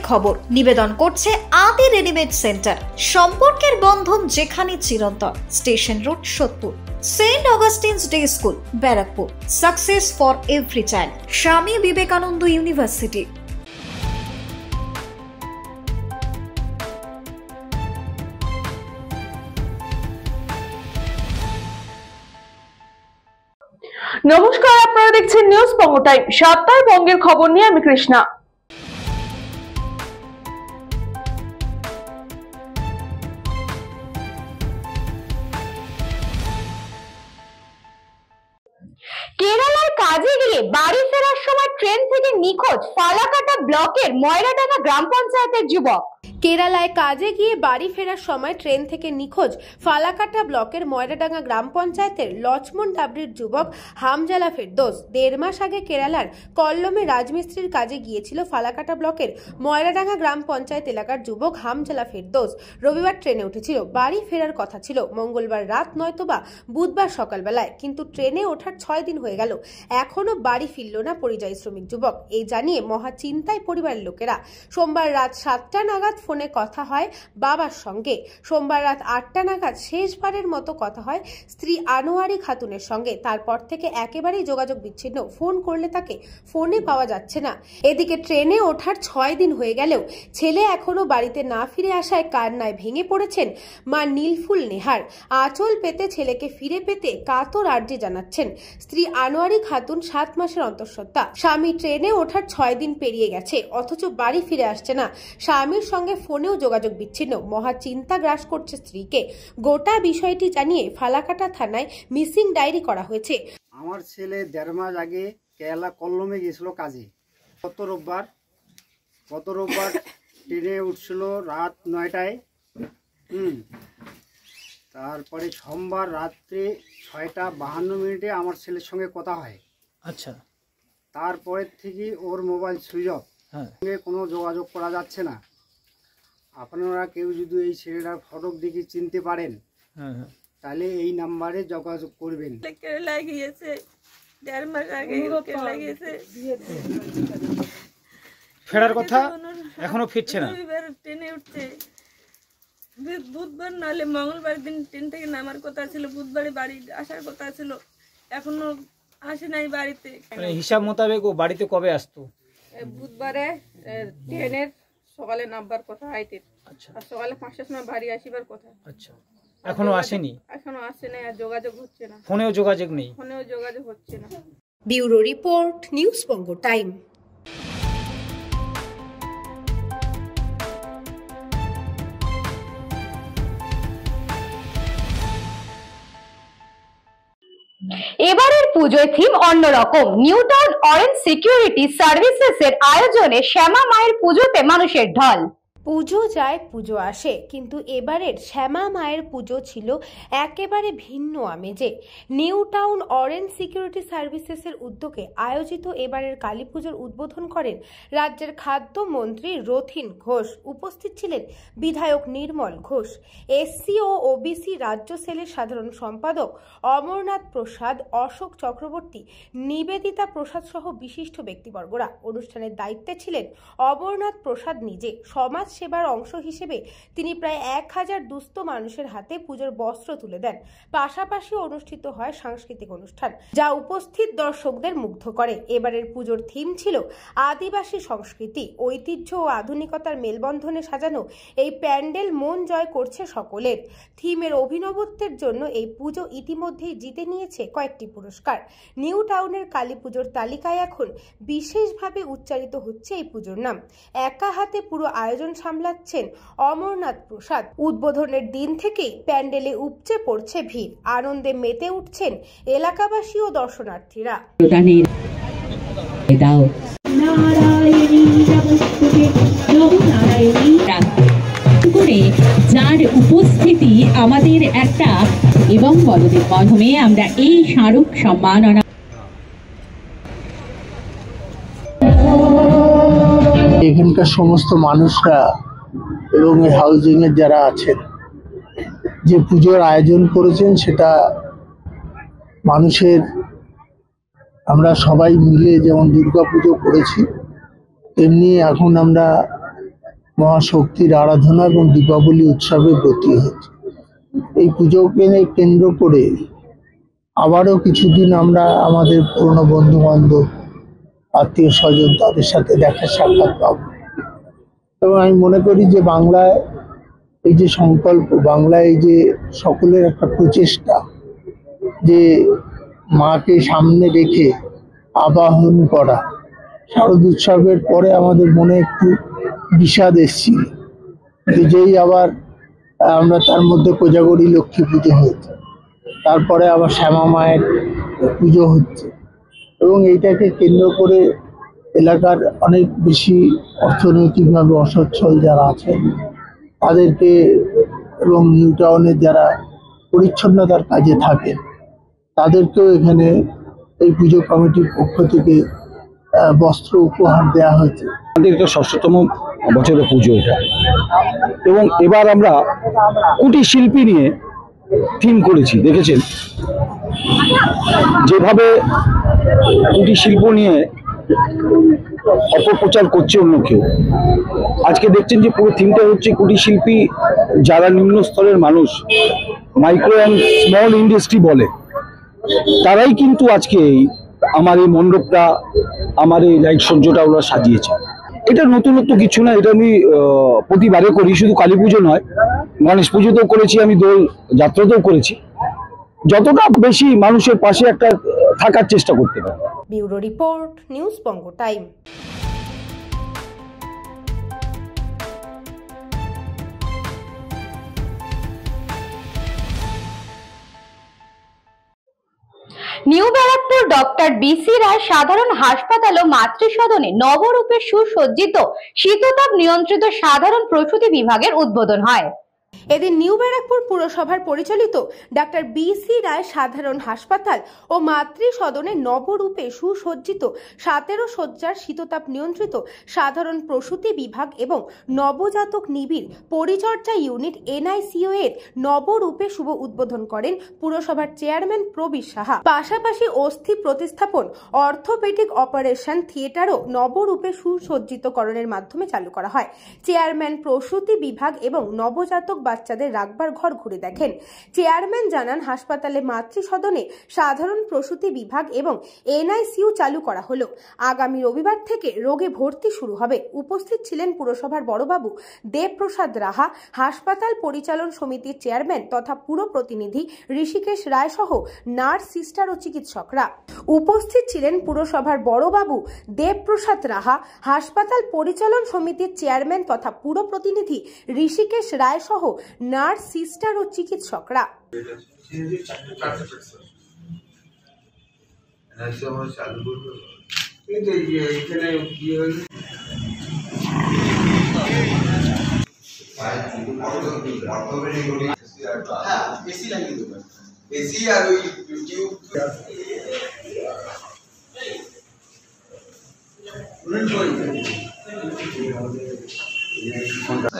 খবর নিবেদন করছে আদি রেডিমেড সেন্টার। সম্পর্কের বন্ধন যেখানে চিরন্তন। Station road, Sodepur. Saint Augustine's Day school, Barrackpore. Success for every child, Swami Vivekananda university. নমস্কার, আপনারা দেখছেন নিউজ বঙ্গ টাইম। সপ্তাহে বঙ্গের খবর নিয়ে আমি কৃষ্ণা। কেরালায় কাজে গিয়ে বাড়ি ফেরার সময় ট্রেন থেকে নিখোঁজ ফালাকাটা ব্লকের ময়রাডাঙ্গা গ্রাম পঞ্চায়েতের যুবক। কেরালায় কাজে গিয়ে বাড়ি ফেরার সময় ট্রেন থেকে নিখোঁজ ফালাকাটা ব্লকের ময়রাডাঙ্গা গ্রাম পঞ্চায়েতের লক্ষ্মণ ডাবরির যুবক হামজালা ফেরদৌস 1.5 মাস আগে কেরালার কল্লমে রাজমিস্ত্রির কাজে গিয়েছিল। ফালাকাটা ব্লকের ময়রাডাঙ্গা গ্রাম পঞ্চায়েত এলাকার যুবক হামজালা ফেরদৌস রবিবার ট্রেনে উঠেছিল। বাড়ি ফেরার কথা ছিল মঙ্গলবার রাত নয়তোবা বুধবার সকালবেলায়, কিন্তু ট্রেনে ওঠার 6 দিন হয়ে গেল, এখনো বাড়ি ফিরল না পরিযায়ী শ্রমিক যুবক। এই জানিয়ে মহা চিন্তায় পরিবারের লোকেরা। সোমবার রাত 7টা নাগাদ ফোনে কথা হয় বাবার সঙ্গে। সোমবার রাত 8টা নাগাদ শেষবারের মতো কথা হয় স্ত্রী আনোয়ারি খাতুনের সঙ্গে। তারপর থেকে একেবারেই যোগাযোগ বিচ্ছিন্ন। ফোন করলে তাকে ফোনে পাওয়া যাচ্ছে না। এদিকে ট্রেনে ওঠার 6 দিন হয়ে গেলেও ছেলে এখনো বাড়িতে না ফিরে আসায় কান্নায় ভেঙে পড়েছেন মা নীলফুল নেহার। আঁচল পেতে ছেলেকে ফিরে পেতে কাতর আর্জি জানাচ্ছেন স্ত্রী আনোয়ারি খাতুন। 7 মাসের অন্তঃসত্ত্বা স্বামী ট্রেনে ওঠার 6 দিন পেরিয়ে গেছে, অথচ বাড়ি ফিরে আসছে না। স্বামীর সঙ্গে ফোনেও যোগাযোগ বিচ্ছিন্ন। মহা চিন্তা গ্রাস করছে স্ত্রীকে। গোটা বিষয়টি জানিয়ে ফালাকাটা থানায় মিসিং ডায়েরি করা হয়েছে। আমার ছেলে 1.5 মাস আগে কেরালা কল্লমে গিয়েছিল কাজে। গত রোববার ট্রেনে উঠছিল রাত 9টায়। তারপরে সোমবার রাত্রে 6টা 52 আমার ছেলের সঙ্গে কথা হয়। আচ্ছা, তারপরের থেকে ওর মোবাইল সুইচ অফ, কোনো যোগাযোগ করা যাচ্ছে না। আপনারা কেউ যদি এই ছেলেটার ফটো দেখে চিনতে পারেন তাহলে এই নাম্বারে যোগাযোগ করবেন। কেরালায় গিয়েছে 1.5 মাস আগে কেরালায় গিয়েছে। ফেরার কথা এখনো ফিরছে না। রবিবার ট্রেনে উঠছে, বুধবার নাহলে মঙ্গলবার দিন ট্রেন থেকে নামার কথা ছিল, বুধবারে বাড়ি আসার কথা ছিল, এখনো আসে নাই বাড়িতে। হিসাব মোতাবেক ও বাড়িতে কবে আসতো? বুধবারে ট্রেনের সকালে নামবার কথা আইতে। আচ্ছা, আর সকালে 5টার সময় বাড়ি আসিবার কথা। আচ্ছা, এখনো আসেনি? এখনো আসে নাই, আর যোগাযোগ হচ্ছে না। ফোনেও যোগাযোগ নেই? ফোনেও যোগাযোগ হচ্ছে না। Bureau report, news Banga time. এবারের পুজোয় থিম অন্যরকম। New town orange security services এর আয়োজনে শ্যামা মায়ের পুজোতে মানুষের ঢল। পুজো যায় পুজো আসে, কিন্তু এবারের শ্যামা মায়ের পুজো ছিল একেবারে ভিন্ন আমেজে। নিউ টাউন অরেঞ্জ সিকিউরিটি সার্ভিসেসের উদ্যোগে আয়োজিত এবারের কালী পুজোর উদ্বোধন করেন রাজ্যের খাদ্যমন্ত্রী রথিন ঘোষ। উপস্থিত ছিলেন বিধায়ক নির্মল ঘোষ, এসসি ও ওবিসি রাজ্য সেলের সাধারণ সম্পাদক অমরনাথ প্রসাদ, অশোক চক্রবর্তী, নিবেদিতা প্রসাদ সহ বিশিষ্ট ব্যক্তিবর্গরা। অনুষ্ঠানের দায়িত্বে ছিলেন অমরনাথ প্রসাদ নিজে। সমাজ সেবার অংশ হিসেবে তিনি প্রায় 1000 দুস্থ মানুষের হাতে পুজোর বস্ত্র তুলে দেন। পাশাপাশি অনুষ্ঠিত হয় সাংস্কৃতিক অনুষ্ঠান, যা উপস্থিত দর্শকদের মুগ্ধ করে। এবারের পুজোর থিম ছিল আদিবাসী সংস্কৃতি, ঐতিহ্য ও আধুনিকতার মেলবন্ধনে সাজানো এই প্যান্ডেল মন জয় করছে সকলের। থিমের অভিনবত্বের জন্য এই পুজো ইতিমধ্যেই জিতে নিয়েছে কয়েকটি পুরস্কার। নিউ টাউনের কালী পুজোর তালিকায় এখন বিশেষভাবে উচ্চারিত হচ্ছে এই পুজোর নাম। একা হাতে পুরো আয়োজন সামলাচ্ছেন অমরনাথ প্রসাদ। উদ্বোধনের দিন থেকেই প্যান্ডেলে উপচে পড়ছে ভিড়। আনন্দে মেতে উঠছেন এলাকাবাসী ও দর্শনার্থীরা। যার উপস্থিতি আমাদের একটা এবং বড়দের মাধ্যমে আমরা এই স্মারক সম্মাননা এখানকার সমস্ত মানুষরা এবং এই হাউজিং এর যারা আছেন যে পুজোর আয়োজন করেছেন সেটা মানুষের আমরা সবাই মিলে যেমন দুর্গা পুজো করেছি তেমনি এখন আমরা মহাশক্তির আরাধনা এবং দীপাবলি উৎসবে ব্রতী হচ্ছে। এই পুজোকে কেন্দ্র করে আবারও কিছুদিন আমরা আমাদের পুরনো বন্ধু বান্ধব, আত্মীয় স্বজন তাদের সাথে দেখা সাক্ষাৎ পাব। এবং আমি মনে করি যে বাংলায় এই যে সংকল্প, বাংলায় এই যে সকলের একটা প্রচেষ্টা যে মাকে সামনে রেখে আবাহন করা, শারদ উৎসবের পরে আমাদের মনে একটু বিষাদ এসেছিল, যেই আবার আমরা তার মধ্যে কোজাগরী লক্ষ্মী পুজো হয়েছে, তারপরে আবার শ্যামা মায়ের পুজো হচ্ছে, এবং এইটাকে কেন্দ্র করে এলাকার অনেক বেশি অর্থনৈতিকভাবে অসচ্ছল যারা আছেন তাদেরকে, এবং নিউ টাউনের যারা পরিচ্ছন্নতার কাজে থাকেন তাদেরকেও এখানে এই পুজো কমিটির পক্ষ থেকে বস্ত্র উপহার দেওয়া হয়েছে। আমাদের এটা ৬০তম বছরের পুজো এটা, এবং এবার আমরা কুটির শিল্পী নিয়ে থিম করেছি। দেখেছেন যেভাবে কুটির শিল্প নিয়ে অপপ্রচার করছে অন্য কেউ, আজকে দেখছেন যে পুরো থিমটা হচ্ছে কুটির শিল্পী, যারা নিম্ন স্তরের মানুষ, মাইক্রো অ্যান্ড স্মল ইন্ডাস্ট্রি বলে, তারাই কিন্তু আজকে আমার এই মণ্ডপটা, আমার এই লাইট সজ্জাটা ওরা সাজিয়েছে। এটা নতুনত্ব কিছু না, এটা আমি প্রতিবারে করি, শুধু কালী পুজো নয়, গণেশ পুজোতেও করেছি, আমি দোল যাত্রাতেও করেছি। যতটা বেশি মানুষের পাশে একটা থাকার চেষ্টা করতে পারে। Bureau report, news Banga time. New Barrackpore doctor BC Roy সাধারণ হাসপাতাল ও মাতৃসদনে নবরূপে সুসজ্জিত শীততাপ নিয়ন্ত্রিত সাধারণ প্রসূতি বিভাগের উদ্বোধন হয়। এদিন নিউ ব্যারাকপুর পুরসভার পরিচালিত ডক্টর বিসি রায় সাধারণ হাসপাতাল ও মাতৃ সদনে নবরূপে সুসজ্জিত 17 শয্যার শীততাপ নিয়ন্ত্রিত সাধারণ প্রসূতি বিভাগ এবং নবজাতক নিবিড় পরিচর্যা ইউনিট NICU এর নবরূপে শুভ উদ্বোধন করেন পুরসভার চেয়ারম্যান প্রবীর সাহা। পাশাপাশি অস্থি প্রতিস্থাপন, অর্থোপেডিক অপারেশন থিয়েটারও নবরূপে সুসজ্জিতকরণের মাধ্যমে চালু করা হয়। চেয়ারম্যান প্রসূতি বিভাগ এবং নবজাতক বাচ্চাদের রাখবার ঘর ঘুরে দেখেন। চেয়ারম্যান জানান, হাসপাতালে মাতৃসদনে সাধারণ প্রসূতি বিভাগ এবং NICU চালু করা হলো। আগামী রবিবার থেকে রোগে ভর্তি শুরু হবে। উপস্থিত ছিলেন পুরসভার বড়বাবু দেবপ্রসাদ রাহা, হাসপাতাল পরিচালন সমিতির চেয়ারম্যান তথা পুর প্রতিনিধি ঋষিকেশ রায় সহ নার্স, সিস্টার ও চিকিৎসকরা। উপস্থিত ছিলেন পুরসভার বড়বাবু দেবপ্রসাদ রাহা, হাসপাতাল পরিচালন সমিতির চেয়ারম্যান তথা পুর প্রতিনিধি ঋষিকেশ রায় সহ নার্স, সিস্টার ও চিকিৎসকরা।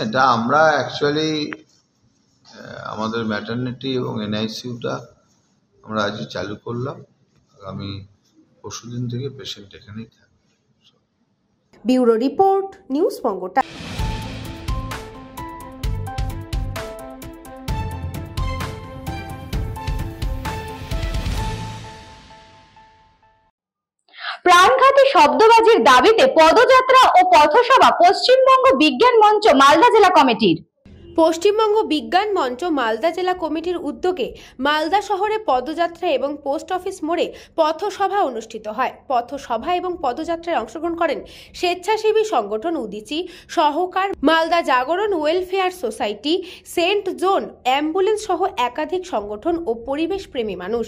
এটা আমরা অ্যাকচুয়ালি আমাদের ম্যাটারনিটি এবং NICUটা আমরা আজই চালু করলাম। আগামী পরশুদিন থেকে পেশেন্ট এখানেই থাকবে। Bureau report, news Banga time. প্রাণঘাতী শব্দবাজির দাবিতে পদযাত্রা ও পথসভা পশ্চিমবঙ্গ বিজ্ঞান মঞ্চ মালদা জেলা কমিটির। পশ্চিমবঙ্গ বিজ্ঞান মঞ্চ মালদা জেলা কমিটির উদ্যোগে মালদা শহরে পদযাত্রা এবং পোস্ট অফিস মোড়ে পথসভা অনুষ্ঠিত হয়। পথসভা এবং পদযাত্রায় অংশগ্রহণ করেন স্বেচ্ছাসেবী সংগঠন Udichi, Sahakar, Malda Jagaran welfare society, Saint John ambulance সহ একাধিক সংগঠন ও পরিবেশ প্রেমী মানুষ।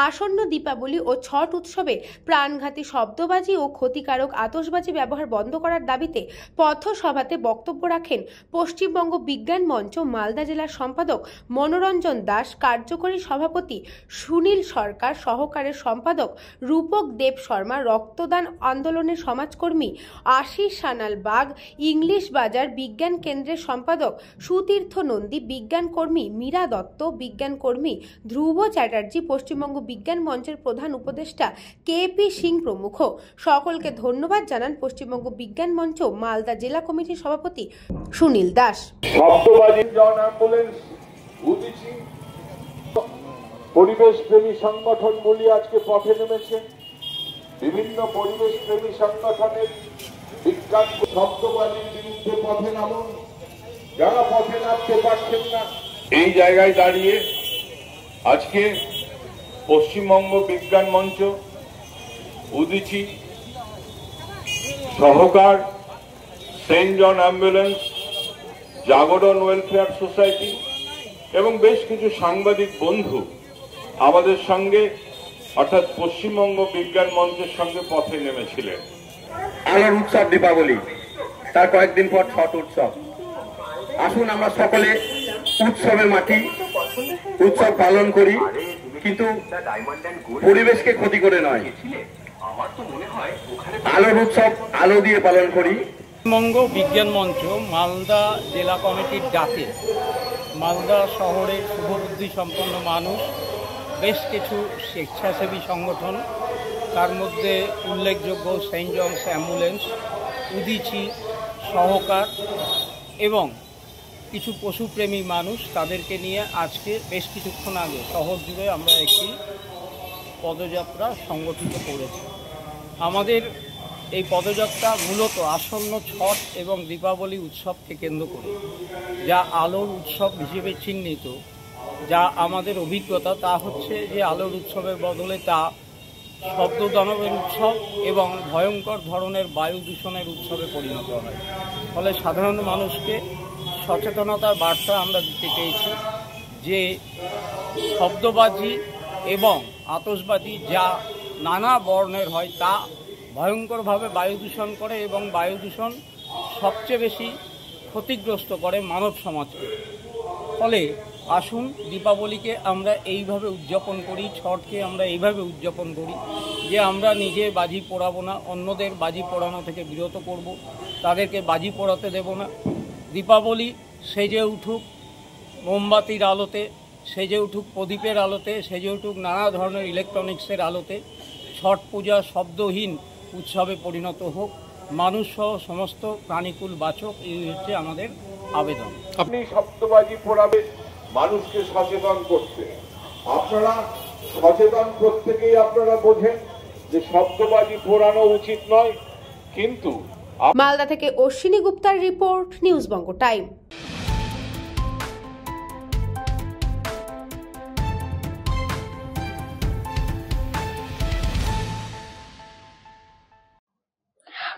আসন্ন দীপাবলি ও ছট উৎসবে প্রাণঘাতী শব্দবাজি ও ক্ষতিকারক আতশবাজি ব্যবহার বন্ধ করার দাবিতে পথসভাতে বক্তব্য রাখেন পশ্চিমবঙ্গ বিজ্ঞান মঞ্চ মালদা জেলার সম্পাদক মনোরঞ্জন দাস, কার্যকরী সভাপতি সুনীল সরকার, সহকারী সম্পাদক রূপক দেব শর্মা, রক্তদান আন্দোলনের সমাজকর্মী আশিস সানাল বাগ, ইংলিশ বাজার বিজ্ঞান কেন্দ্রের সম্পাদক সুতীর্থ নন্দী, বিজ্ঞান কর্মী মীরা দত্ত, বিজ্ঞান কর্মী ধ্রুব চ্যাটার্জি, পশ্চিমবঙ্গ বিজ্ঞান মঞ্চের প্রধান উপদেষ্টা কেপি সিং প্রমুখ। সকলকে ধন্যবাদ জানান পশ্চিমবঙ্গ বিজ্ঞান মঞ্চ মালদা জেলা কমিটির সভাপতি সুনীল দাস। পরিবেশ প্রেমী সংগঠনগুলি আজকে পথে নেমেছে। বিভিন্ন পরিবেশ প্রেমী সংগঠনের বিজ্ঞান শব্দবাজির বিরুদ্ধে পথে নামুন। যারা পথে নামতে পারছেন না, এই জায়গায় দাঁড়িয়ে আজকে পশ্চিমবঙ্গ বিজ্ঞান মঞ্চ, উদীচী, সহকার, সেন্ট জন অ্যাম্বুলেন্স, জাগরণ ওয়েলফেয়ার সোসাইটি এবং বেশ কিছু সাংবাদিক বন্ধু আমাদের সঙ্গে অর্থাৎ পশ্চিমবঙ্গ বিজ্ঞান মঞ্চের সঙ্গে পথে নেমেছিলেন। আলোর উৎসব দীপাবলি, তার কয়েকদিন পর ছট উৎসব। আসুন আমরা সকলে উৎসবের মাটি, উৎসব পালন করি, কিন্তু পরিবেশকে ক্ষতি করে নয়। আলোর উৎসব আলো দিয়ে পালন করি। পশ্চিমবঙ্গ বিজ্ঞান মঞ্চ মালদা জেলা কমিটির ডাকে মালদা শহরের শুভবুদ্ধি সম্পন্ন মানুষ, বেশ কিছু স্বেচ্ছাসেবী সংগঠন, তার মধ্যে উল্লেখযোগ্য সেন্ট জনস অ্যাম্বুলেন্স, উদীচী, সহকার এবং কিছু পশুপ্রেমী মানুষ, তাদেরকে নিয়ে আজকে বেশ কিছুক্ষণ আগে শহর জুড়ে আমরা একটি পদযাত্রা সংগঠিত করেছি। আমাদের এই পদযাত্রা মূলত আসন্ন ছট এবং দীপাবলি উৎসবকে কেন্দ্র করে, যা আলোর উৎসব হিসেবে চিহ্নিত। যা আমাদের অভিজ্ঞতা তা হচ্ছে যে আলোর উৎসবের বদলে তা শব্দদানবের উৎসব এবং ভয়ঙ্কর ধরনের বায়ু দূষণের উৎসবে পরিণত হয়। ফলে সাধারণ মানুষকে সচেতনতার বার্তা আমরা দিতে চেয়েছি যে শব্দবাজি এবং আতশবাজি যা নানা বর্ণের হয় তা ভয়ঙ্করভাবে বায়ু দূষণ করে এবং বায়ু দূষণ সবচেয়ে বেশি ক্ষতিগ্রস্ত করে মানব সমাজকে। ফলে আসুন দীপাবলিকে আমরা এইভাবে উদযাপন করি, ছটকে আমরা এইভাবে উদযাপন করি যে আমরা নিজে বাজি পোড়াবো না, অন্যদের বাজি পোড়ানো থেকে বিরত করব, তাদেরকে বাজি পোড়াতে দেব না। দীপাবলি সেজে উঠুক মোমবাতির আলোতে, সেজে উঠুক প্রদীপের আলোতে, সেজে উঠুক নানা ধরনের ইলেকট্রনিক্সের আলোতে। ছট পূজা শব্দহীন উৎসবে পরিণত হোক, মানুষ সহ সমস্ত প্রাণীকুল বাচক, এই হচ্ছে আমাদের আবেদন। আপনি শব্দবাজি পোড়াবেন মানুষকে সচেতন করতে। আপনারা সচেতন প্রত্যেকেই আপনারা বোঝেন যে শব্দবাজি পোড়ানো উচিত নয়, কিন্তু মালদা থেকে Ashwini গুপ্তার report, news Banga time.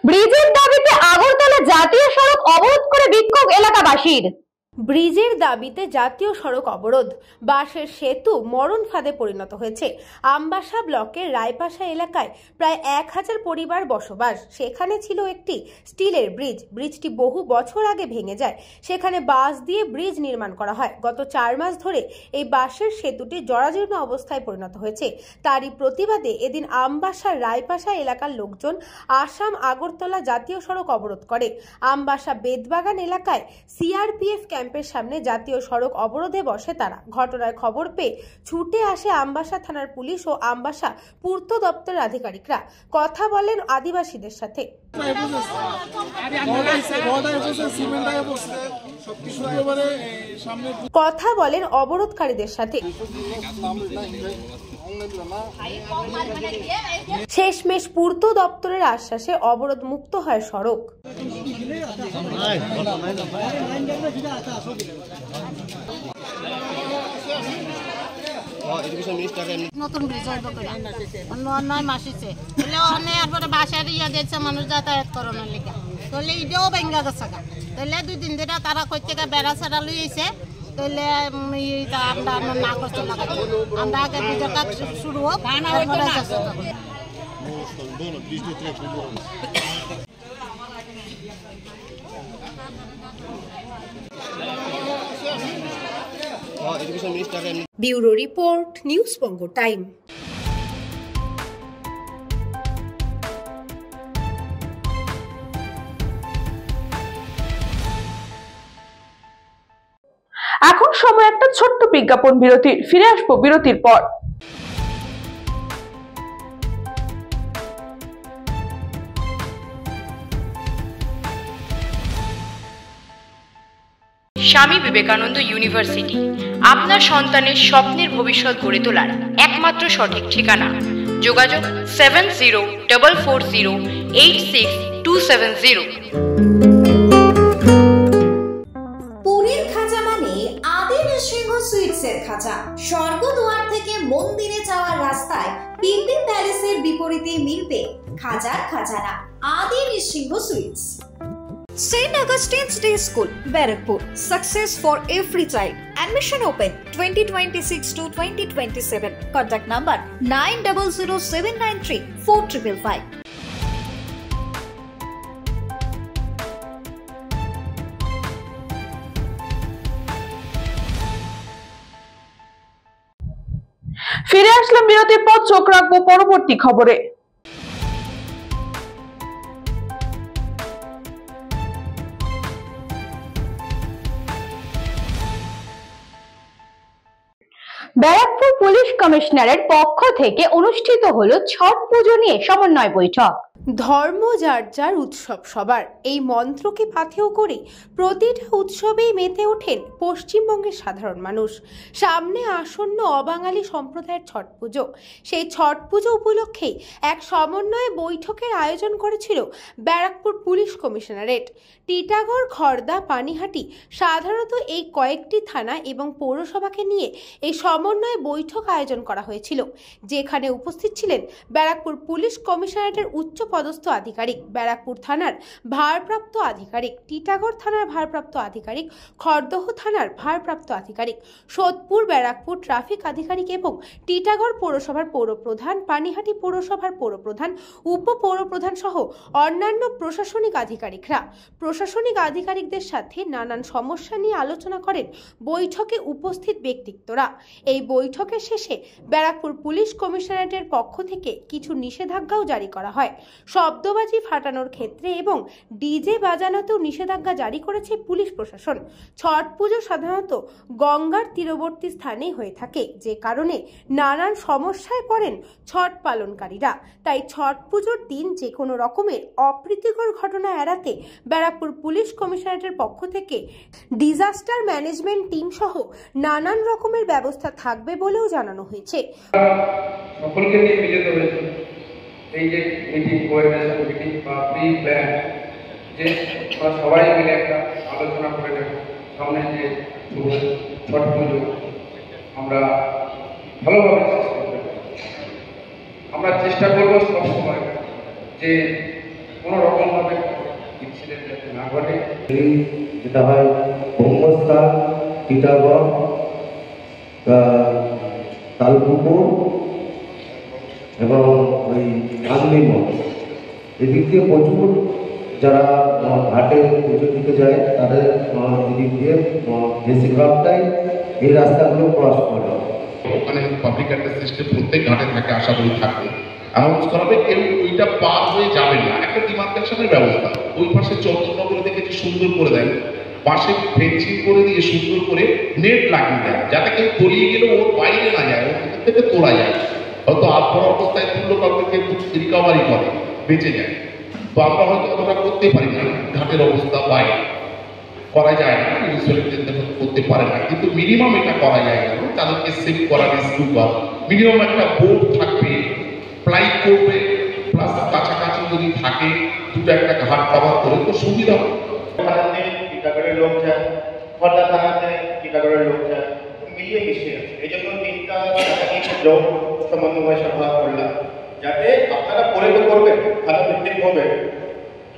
ব্রিজের দাবিতে আগরতলা জাতীয় সড়ক অবরোধ করে বিক্ষোভ এলাকাবাসীর। ব্রিজের দাবিতে জাতীয় সড়ক অবরোধ। বাঁশের সেতু মরণ ফাঁদে পরিণত হয়েছে। আমবাসা ব্লকের রায়পাশা এলাকায় প্রায় 1000 পরিবার বসবাস। সেখানে ছিল একটি স্টিলের ব্রিজ। ব্রিজটি বহু বছর আগে ভেঙে যায়। সেখানে বাঁশ দিয়ে ব্রিজ নির্মাণ করা হয়। গত 4 মাস ধরে এই বাঁশের সেতুটি জরাজীর্ণ অবস্থায় পরিণত হয়েছে। তারই প্রতিবাদে এদিন আমবাসার রায়পাশা এলাকার লোকজন আসাম আগরতলা জাতীয় সড়ক অবরোধ করে। আমবাসা বেদবাগান এলাকায় সিআরপিএফ ক্যাম্পের সামনে জাতীয় সড়ক অবরোধে বসে তারা। ঘটনার খবর পেয়ে ছুটে আসে আমবাসা থানার পুলিশ ও আমবাসা পূর্ত দপ্তরের আধিকারিকরা। কথা বলেন আদিবাসীদের সাথে। কথা বলেন অবরোধকারীদের সাথে। শেষমেশ পূর্ত দপ্তরের আশ্বাসে অবরোধ মুক্ত হয় সড়ক। নতুন ব্রিজ হইব অন্য মাস হয়েছে এরপরে বাসার ইয়া দিয়েছে মানুষ যাতায়াত করানোর লিখা তাহলে এটাও ভেঙ্গা গেছে তাহলে 2 দিন ধরে তারা কই থেকে বেড়া সেড়া লইছে তাহলে আমরা না কষ্ট লাগাচ্ছি আমরা আগে ব্রিজের কাজ শুরু হোক education minister. Bureau report, news Banga time. এখন সময় একটা ছোট্ট বিজ্ঞাপন বিরতির। ফিরে আসবো বিরতির পর। স্বামী বিবেকানন্দ ইউনিভার্সিটি আপনার সন্তানের স্বপ্নের ভবিষ্যৎ গড়ে তোলার একমাত্র সঠিক ঠিকানা। যোগাযোগ 7044086270। পুরীর খাঁচা মানে আদি নৃসিংহ সুইটসের খাঁচা। স্বর্গদুয়ার থেকে মন্দিরে যাওয়ার রাস্তায় পিপি প্যালেসের বিপরীতে মিলবে খাজার খাজানা Adi Nrisingha sweets. St. Augustine's Day School, Barakpur. Success for every child. Admission open 2026 to 2027. Contact number 9007934555. ফিরে আসলাম বিরতির পর। চোখ রাখবো পরবর্তী খবরে। ব্যারাকপুর পুলিশ কমিশনারের পক্ষ থেকে অনুষ্ঠিত হলো ছট পুজো নিয়ে সমন্বয় বৈঠক। ধর্ম যার যার উৎসব সবার, এই মন্ত্রকে পাথেয় করে প্রতিটা উৎসবেই মেতে ওঠেন পশ্চিমবঙ্গের সাধারণ মানুষ। সামনে আসন্ন অবাঙালি সম্প্রদায়ের ছট পুজো। সেই ছট পুজো উপলক্ষেই এক সমন্বয় বৈঠকের আয়োজন করেছিল ব্যারাকপুর পুলিশ কমিশনারেট। টিটাগড়, খড়দা, পানিহাটি সাধারণত এই কয়েকটি থানা এবং পৌরসভাকে নিয়ে এই সমন্বয় বৈঠক আয়োজন করা হয়েছিল, যেখানে উপস্থিত ছিলেন ব্যারাকপুর পুলিশ কমিশনারেটের উচ্চ পদস্থ আধিকারিক, ব্যারাকপুর থানার ভারপ্রাপ্ত আধিকারিক, টিটাগড় থানার ভারপ্রাপ্ত আধিকারিক, খড়দহ থানার ভারপ্রাপ্ত আধিকারিক, সোদপুর ব্যারাকপুর ট্রাফিক আধিকারিক এবং টিটাগড় পৌরসভার পৌরপ্রধান, পানিহাটি পৌরসভার পৌরপ্রধান, উপপৌরপ্রধান সহ অন্যান্য প্রশাসনিক আধিকারিকরা। প্রশাসনিক আধিকারিকদের সাথে নানান সমস্যা নিয়ে আলোচনা করেন বৈঠকে উপস্থিত ব্যক্তিত্বরা। এই বৈঠকের শেষে ব্যারাকপুর পুলিশ কমিশনারেটের পক্ষ থেকে কিছু নিষেধাজ্ঞাও জারি করা হয়। শব্দবাজি ফাটানোর ক্ষেত্রে এবং ডিজে বাজানোতেও নিষেধাজ্ঞা জারি করেছে পুলিশ প্রশাসন। ছট পুজো সাধারণত গঙ্গার তীরবর্তী স্থানেই হয়ে থাকে, যে কারণে নানান সমস্যায় পড়েন ছট পালনকারীরা। তাই ছট পুজোর দিন যে কোনো রকমের অপ্রীতিকর ঘটনা এড়াতে ব্যারাকপুর পুলিশ কমিশনারেটের পক্ষ থেকে ডিজাস্টার ম্যানেজমেন্ট টিম সহ নানান রকমের ব্যবস্থা থাকবে বলেও জানানো হয়েছে। সকলকে নিয়ে মিলিত হয়েছে এই যে মিটিং, কোঅর্ডিনেশন মিটিং বা প্রি প্ল্যান, যে সবাই মিলে একটা আলোচনা করে নেব সামনে যে ছট পুজো আমরা ভালোভাবে শেষ করতে পারি। আমরা চেষ্টা করবো সবসময় যে কোনো রকমভাবে ইনসিডেন্ট যাতে না ঘটে। যেটা হয় ব্রহ্মস্থান, টিটাগড়, তালপুকুর এবং ওই গান্ধী মঠ, এদিক দিয়ে প্রচুর যারা ঘাটে পুজো দিতে যায় তাদের এদিক দিয়ে বেশিরভাগটাই এই রাস্তাগুলো ক্রস করে। ওখানে পাবলিক অ্যাড্রেস সিস্টেম প্রত্যেক ঘাটে থাকে, আশা করি থাকবে। অ্যানাউন্স করা হবে কেউ ওইটা পার হয়ে যাবে না, একটা ডিমার্কেশনের ব্যবস্থা। ওই পাশে চন্দননগরে দেখেছি সুন্দর করে দেয়, পাশে ফেন্সিং করে দিয়ে সুন্দর করে নেট লাগিয়ে দেয়, যাতে কেউ তলিয়ে গেলে ওর বাইরে না যায়, ওর থেকে তোলা যায়। হয়তো আধপড়া অবস্থায় তুললো কাউকে কেউ রিকভারি করে, বেঁচে যায়। তো আমরা হয়তো ওটা করতে পারি না, ঘাটের অবস্থা বাইরে করা যায় না, করতে পারে না, কিন্তু মিনিমাম এটা করা যায় না, তাদেরকে সেভ করা, রেস্কিউ করা। মিনিমাম একটা বোট থাকবে, প্লাই করবে, প্লাস কাছাকাছি যদি থাকে দুটো একটা ঘাট কভার করে তো সুবিধা হবে। থানাতে টিটাগড়ের লোক যায়, খড়দা থানাতে টিটাগড়ের লোক যায়, মিলিয়ে মিশিয়ে আছে। এই জন্য তিনটা যোগ সমন্বয় সভা করলাম, যাতে আপনারা করে তো করবেন, থানা ভিত্তিক হবে,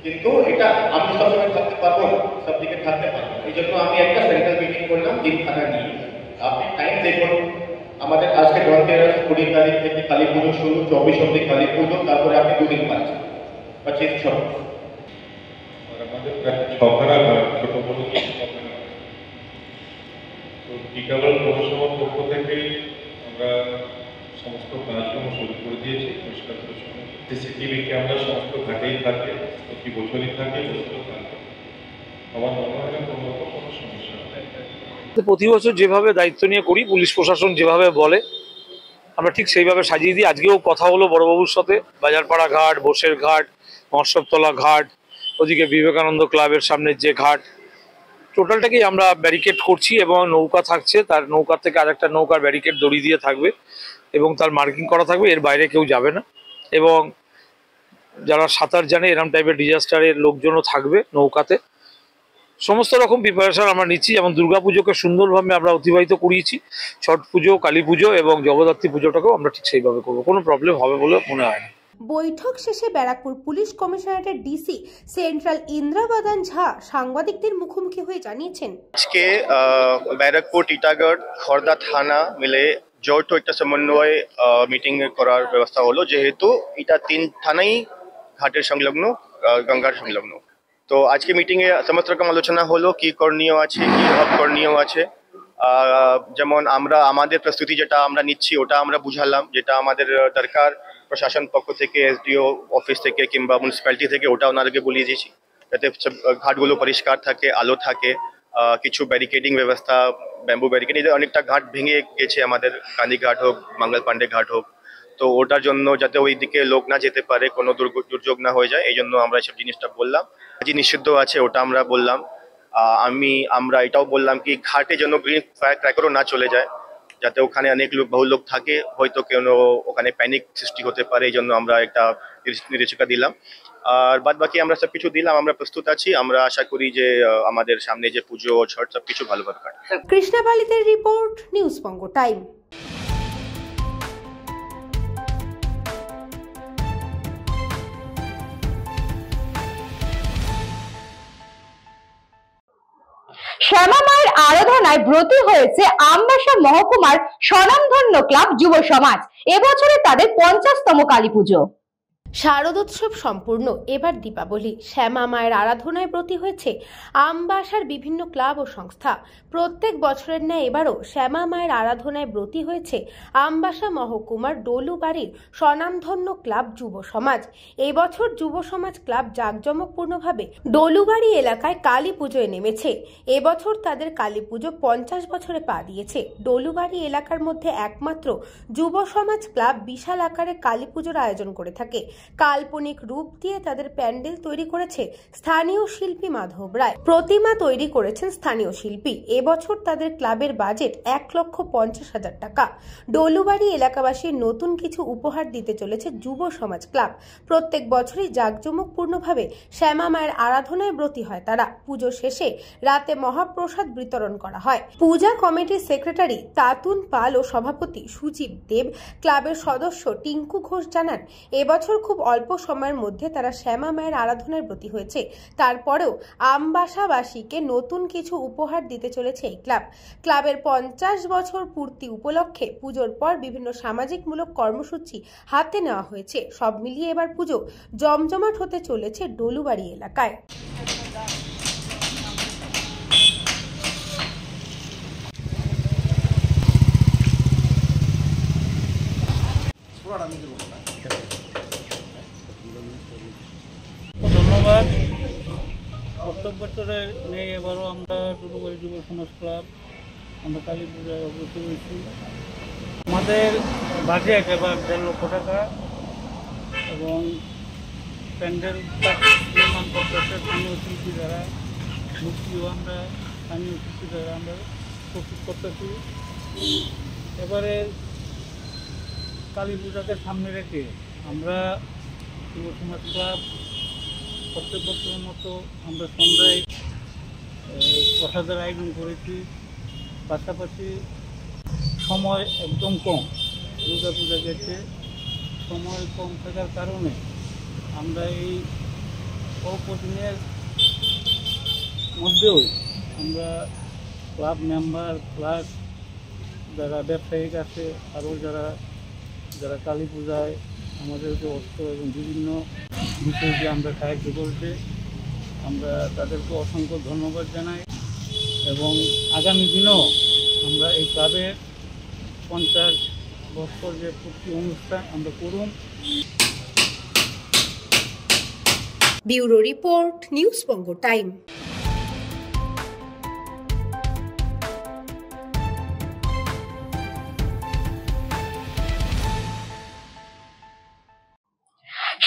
কিন্তু এটা আমি সবসময় থাকতে পারবো না, সব দিকে থাকতে পারবো। এই জন্য আমি একটা সেন্ট্রাল মিটিং করলাম তিন থানা নিয়ে। আপনি টাইম দেখুন, আমাদের আজকে ধনতেরাস 20 তারিখ থেকে কালী পুজো শুরু, 24 অব্দি কালী পুজো, তারপরে আপনি 2 দিন পাচ্ছেন 25-26। আমাদের প্রায় 6 ছোট বড় টিকাবাড়ি পৌরসভার পক্ষ থেকে আমরা সমস্ত কাজকর্ম শুরু করে দিয়েছি। পরিষ্কার পরিচ্ছন্ন সিসিটিভি ক্যামেরা সমস্ত ঘাটেই থাকে, প্রতি বছরই থাকে, বছর থাকে। আমার মনে হয় না কোনো সমস্যা নেই। প্রতি বছর যেভাবে দায়িত্ব নিয়ে করি, পুলিশ প্রশাসন যেভাবে বলে আমরা ঠিক সেইভাবে সাজিয়ে দিই। আজকেও কথা হলো বড়বাবুর সাথে, বাজারপাড়া ঘাট, বোসের ঘাট, মৎস্যতলা ঘাট, ওদিকে বিবেকানন্দ ক্লাবের সামনের যে ঘাট, টোটালটাকেই আমরা ব্যারিকেড করছি এবং নৌকা থাকছে, তার নৌকা থেকে আরেকটা নৌকার ব্যারিকেড দড়ি দিয়ে থাকবে এবং তার মার্কিং করা থাকবে, এর বাইরে কেউ যাবে না। এবং যারা সাঁতার জানে এরকম টাইপের ডিজাস্টারের লোকজনও থাকবে নৌকাতে। সমস্ত রকম প্রিপারেশন আমরা নিচ্ছি, যেমন দুর্গাপুজোকে সুন্দরভাবে আমরা অতিবাহিত করিয়েছি, ছট পুজো, কালী পুজো এবং জগদ্ধাত্রী পুজোটাকেও আমরা ঠিক সেইভাবে করবো, কোনো প্রবলেম হবে বলে মনে হয় না। বৈঠক শেষে ব্যারাকপুর পুলিশ কমিশনারেটের ডিসি সেন্ট্রাল ইন্দ্রাবদান ঝা সাংবাদিকদের মুখোমুখি হয়ে জানিয়েছেন, আজকে ব্যারাকপুর, টিটাগড়, খড়দা থানা মিলে যৌথ একটা সমন্বয় মিটিং করার ব্যবস্থা হলো, যেহেতু এটা 3 থানাই ঘাটের সংলগ্ন, গঙ্গার সংলগ্ন। তো আজকে মিটিংয়ে সমস্ত রকম আলোচনা হলো, কি করণীয় আছে, কি অকরণীয় আছে। যেমন আমরা আমাদের প্রস্তুতি যেটা আমরা নিচ্ছি ওটা আমরা বুঝালাম, যেটা আমাদের দরকার প্রশাসন পক্ষ থেকে, এসডিও অফিস থেকে কিংবা মিউনিসিপ্যালিটি থেকে, ওটা ওনাদেরকে বলিয়ে দিয়েছি, যাতে ঘাটগুলো পরিষ্কার থাকে, আলো থাকে। কিছু ব্যারিকেডিং ব্যবস্থা, ব্যাম্বু ব্যারিকেড, এদের অনেকটা ঘাট ভেঙে গেছে আমাদের, গান্ধী ঘাট হোক, মঙ্গল পাণ্ডে ঘাট হোক। তো ওটার জন্য যাতে ওই দিকে লোক না যেতে পারে, কোনো দুর্যোগ না হয়ে যায়, এই জন্য আমরা এইসব জিনিসটা বললাম। যে নিষিদ্ধ আছে ওটা আমরা বললাম। আমরা এটাও বললাম কি ঘাটে যেন গ্রিন ফায়ার ক্র্যাকারও না চলে যায়, যাতে ওখানে অনেক বহু লোক থাকে, হয়তো কেউ ওখানে প্যানিক সৃষ্টি হতে পারে, এই জন্য আমরা একটা নির্দেশিকা দিলাম। আর বাদ বাকি আমরা সবকিছু দিলাম, আমরা প্রস্তুত আছি। আমরা আশা করি যে আমাদের সামনে যে পুজো, ছট সবকিছু ভালোভাবে কাটবে। কৃষ্ণাপালিতের রিপোর্ট, নিউজ বঙ্গ টাইম। শ্যামা মায়ের আরাধনায় ব্রতী হয়েছে আমবাসা মহকুমার স্বনামধন্য ক্লাব যুব সমাজ। এবছরে তাদের 50তম কালী পুজো। শারদোৎসব সম্পূর্ণ, এবার দীপাবলি। শ্যামা মায়ের আরাধনায় ব্রতী হয়েছে আমবাসার বিভিন্ন ক্লাব ও সংস্থা। প্রত্যেক বছরের ন্যায় এবারও শ্যামা মায়ের আরাধনায় ব্রতী হয়েছে আমবাসা মহকুমার ডলুবাড়ির স্বনামধন্য ক্লাব যুব সমাজ। এবছর যুব সমাজ ক্লাব জাঁকজমকপূর্ণভাবে ডলুবাড়ি এলাকায় কালী পুজোয় নেমেছে। এবছর তাদের কালী পুজো 50 বছরে পা দিয়েছে। ডলুবাড়ি এলাকার মধ্যে একমাত্র যুব সমাজ ক্লাব বিশাল আকারে কালী পুজোর আয়োজন করে থাকে। কাল্পনিক রূপ দিয়ে তাদের প্যান্ডেল তৈরি করেছে স্থানীয় শিল্পী মাধব রায়। প্রতিমা তৈরি করেছেন স্থানীয় শিল্পী। এবছর তাদের ক্লাবের বাজেট 1,50,000 টাকা। ডলুবাড়ি এলাকাবাসীর নতুন কিছু উপহার দিতে চলেছে যুব সমাজ ক্লাব। প্রত্যেক বছরই জাঁকজমকপূর্ণভাবে শ্যামা মায়ের আরাধনায় ব্রতী হয় তারা। পুজো শেষে রাতে মহাপ্রসাদ বিতরণ করা হয়। পূজা কমিটির সেক্রেটারি তাতুন পাল ও সভাপতি সুজিত দেব, ক্লাবের সদস্য টিঙ্কু ঘোষ জানান, এবছর খুব অল্প সময়ের মধ্যে তারা শ্যামা মায়ের আরাধনায় ব্রতী হয়েছে। তারপরেও আমবাসাবাসীকে নতুন কিছু উপহার দিতে চলেছে এই ক্লাব। ক্লাবের 50 বছর পূর্তি উপলক্ষে পুজোর পর বিভিন্ন সামাজিকমূলক কর্মসূচি হাতে নেওয়া হয়েছে। সব মিলিয়ে এবার পুজো জমজমাট হতে চলেছে ডলুবাড়ি এলাকায়। ধন্যবাদ। প্রত্যেক বছরে নেই, এবারও আমরা ডলুবাড়ি যুব সমাজ ক্লাব আমরা কালী পূজায় অগ্রসর হয়েছি। আমাদের বাজেট এবার 1.5 লক্ষ টাকা এবং প্যান্ডেল নির্মাণ করতেছে স্থানীয় শিল্পী দ্বারা, মূর্তিও আমরা স্থানীয় শিল্পী দ্বারা আমরা প্রস্তুত করতেছি। এবারে কালী পূজাকে সামনে রেখে আমরা যুব সমাজ ক্লাব প্রত্যেক বছরের মতো আমরা সন্ধ্যায় প্রসাদের আয়োজন করেছি। পাশাপাশি সময় একদম কম, দুর্গা পূজা গেছে, সময় কম থাকার কারণে আমরা এই অল্প দিনের মধ্যেও আমরা ক্লাব মেম্বার প্লাস যারা ব্যবসায়িক আছে, আরও যারা কালী পূজায় আমাদেরকে অর্থ এবং বিভিন্ন বিষয়কে আমরা সাহায্য করতে, আমরা তাদেরকে অসংখ্য ধন্যবাদ জানাই এবং আগামী দিনেও আমরা ক্লাবের 50 বছর যে পূর্তি অনুষ্ঠান আমরা করুন। Bureau report, news Banga time.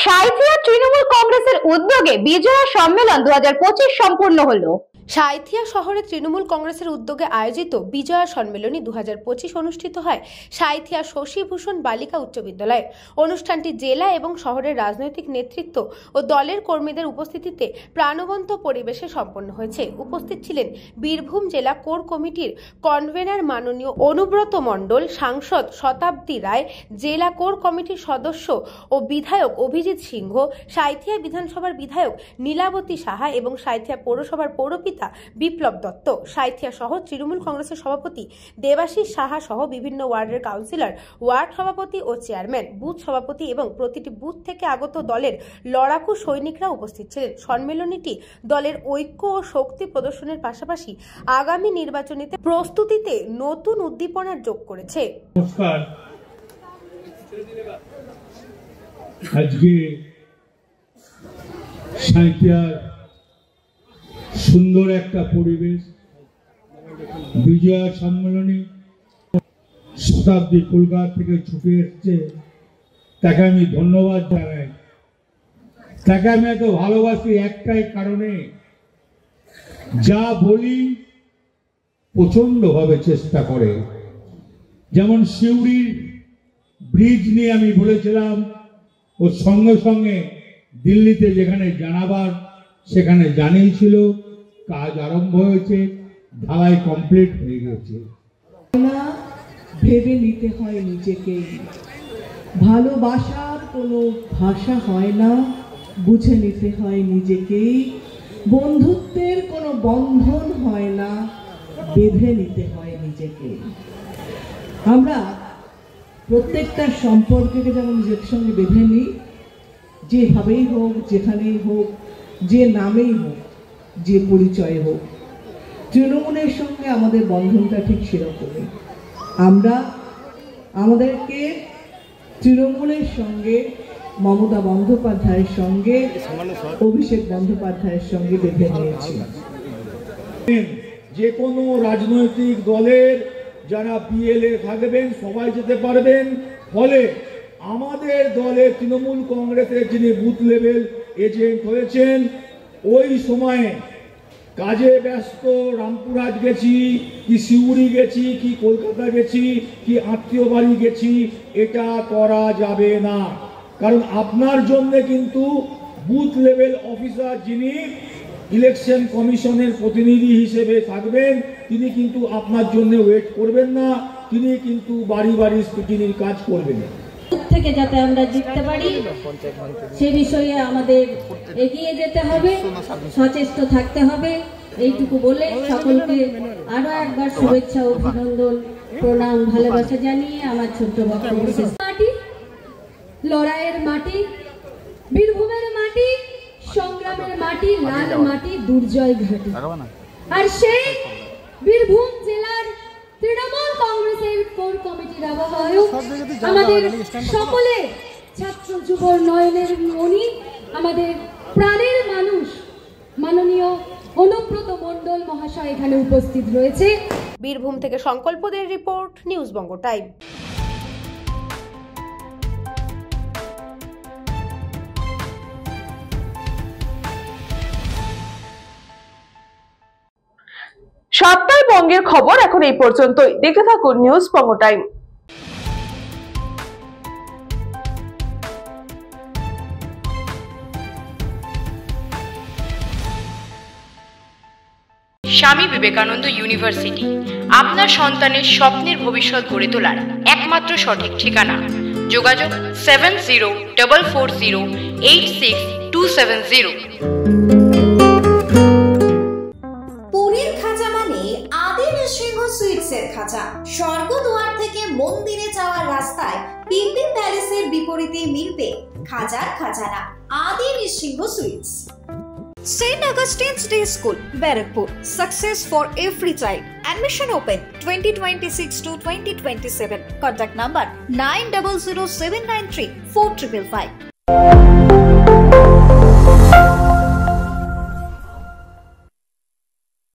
Sainthia Trinamool কংগ্রেসের উদ্যোগে বিজয়া সম্মেলন 2025 সম্পন্ন হলো। সাঁইথিয়া শহরে তৃণমূল কংগ্রেসের উদ্যোগে আয়োজিত বিজয়া সম্মেলনী 2025 অনুষ্ঠিত হয় সাঁইথিয়া শশীভূষণ বালিকা উচ্চ বিদ্যালয়ে। অনুষ্ঠানটি জেলা এবং শহরের রাজনৈতিক নেতৃত্ব ও দলের কর্মীদের উপস্থিতিতে প্রাণবন্ত পরিবেশে সম্পন্ন হয়েছে। উপস্থিত ছিলেন বীরভূম জেলা কোর কমিটির কনভেনার মাননীয় অনুব্রত মণ্ডল, সাংসদ শতাব্দী রায়, জেলা কোর কমিটির সদস্য ও বিধায়ক অভিজিৎ সিংহ, সাঁইথিয়া বিধানসভার বিধায়ক নীলাবতী সাহা এবং সাঁইথিয়া পৌরসভার পৌরপিতা বিপ্লব দত্ত। সাঁইথিয়া শহর তৃণমূল কংগ্রেসের সভাপতি দেবাশিস সাহা সহ বিভিন্ন ওয়ার্ডের কাউন্সিলর, ওয়ার্ড সভাপতি ও চেয়ারম্যান, বুথ সভাপতি এবং প্রতিটি বুথ থেকে আগত দলের লড়াকু সৈনিকরা উপস্থিত ছিলেন। সম্মেলনীটি দলের ঐক্য ও শক্তি প্রদর্শনের পাশাপাশি আগামী নির্বাচনীতে প্রস্তুতিতে নতুন উদ্দীপনার যোগ করেছে। নমস্কার। আজকে সাঁইথিয়ার সুন্দর একটা পরিবেশ, বিজয়া সম্মেলনী, শতাব্দী কলকাতা থেকে ছুটে এসছে, তাকে আমি ধন্যবাদ জানাই। তাকে আমি এত ভালোবাসি একটাই কারণে, যা বলি প্রচন্ড ভাবে চেষ্টা করে। যেমন সিউড়ির ব্রিজ নিয়ে আমি বলেছিলাম, ওর সঙ্গে সঙ্গে দিল্লিতে যেখানে জানাবার সেখানে জানিয়েছিল, কাজ আরম্ভ হয়েছে, ঢালাই কমপ্লিট হয়ে গেছে। ভেবে নিতে হয় নিজেকে, ভালোবাসার কোনো ভাষা হয় না, বুঝে নিতে হয় নিজেকেই। বন্ধুত্বের কোনো বন্ধন হয় না, বেঁধে নিতে হয় নিজেকে। আমরা প্রত্যেকটা সম্পর্ককে যেমন নিজের সঙ্গে বেঁধে নিই, যেভাবেই হোক, যেখানেই হোক, যে নামেই হোক, যে পরিচয় হোক, তৃণমূলের সঙ্গে আমাদের বন্ধনটা ঠিক সেরকমই। আমরা আমাদেরকে তৃণমূলের সঙ্গে, মমতা বন্দ্যোপাধ্যায়ের সঙ্গে, অভিষেক বন্দ্যোপাধ্যায়ের সঙ্গে বেঁধে নিয়েছি। যে কোনো রাজনৈতিক দলের যারা পিএলএ থাকবেন সবাই যেতে পারবেন। ফলে আমাদের দলে তৃণমূল কংগ্রেসের যিনি বুথ লেভেল এজেন্ট হয়েছেন, ওই সময়ে কাজে ব্যস্ত রামপুরহাট গেছি, কি সিউড়ি গেছি, কি কলকাতা গেছি, কি আত্মীয় বাড়ি গেছি, এটা করা যাবে না। কারণ আপনার জন্য কিন্তু বুথ লেভেল অফিসার যিনি ইলেকশন কমিশনের প্রতিনিধি হিসেবে থাকবেন, তিনি কিন্তু আপনার জন্য ওয়েট করবেন না, তিনি কিন্তু বাড়ি বাড়ি স্ক্রুটিনির কাজ করবেন। থেকে যাতে আমরা জিততে পারি সে বিষয়ে আমাদের এগিয়ে যেতে হবে, সচেষ্ট থাকতে হবে। এইটুকু বলে সকলকে আরো একবার শুভেচ্ছা, অভিনন্দন, প্রণাম, ভালোবাসা জানিয়ে আমার ছোট্ট বক্তব্য শেষ। মাটি, লড়াইয়ের মাটি, বীরভূমের মাটি, সংগ্রামের মাটি, লাল মাটি, দুর্জয় ঘাটি। আর সেই বীরভূম জেলার তৃণমূল কংগ্রেসের কোর কমিটির আহ্বায়ক, আমাদের সকলের ছাত্র যুব নয়নের মণি, আমাদের প্রাণের মানুষ মাননীয় অনুব্রত মণ্ডল মহাশয় এখানে উপস্থিত রয়েছে। বীরভূম থেকে সংকল্পদের রিপোর্ট, নিউজ বঙ্গ টাইম। সপ্তাহে বঙ্গের খবর এখন এই পর্যন্তই। দেখে থাকুন নিউজ বঙ্গ টাইম। স্বামী বিবেকানন্দ ইউনিভার্সিটি আপনার সন্তানের স্বপ্নের ভবিষ্যৎ গড়ে তোলার একমাত্র সঠিক ঠিকানা। যোগাযোগ 7044086270। পুরীর খাঁচা মানে আদি নৃসিংহ সুইটসের খাঁচা। স্বর্গদুয়ার থেকে মন্দিরে যাওয়ার রাস্তায় পিপি প্যালেসের বিপরীতে মিলবে খাজার খাজানা Adi Nrisingha sweets. St. Augustine's Day School, Barakpur. Success for every child. Admission open 2026 to 2027. Contact number 900793 4555.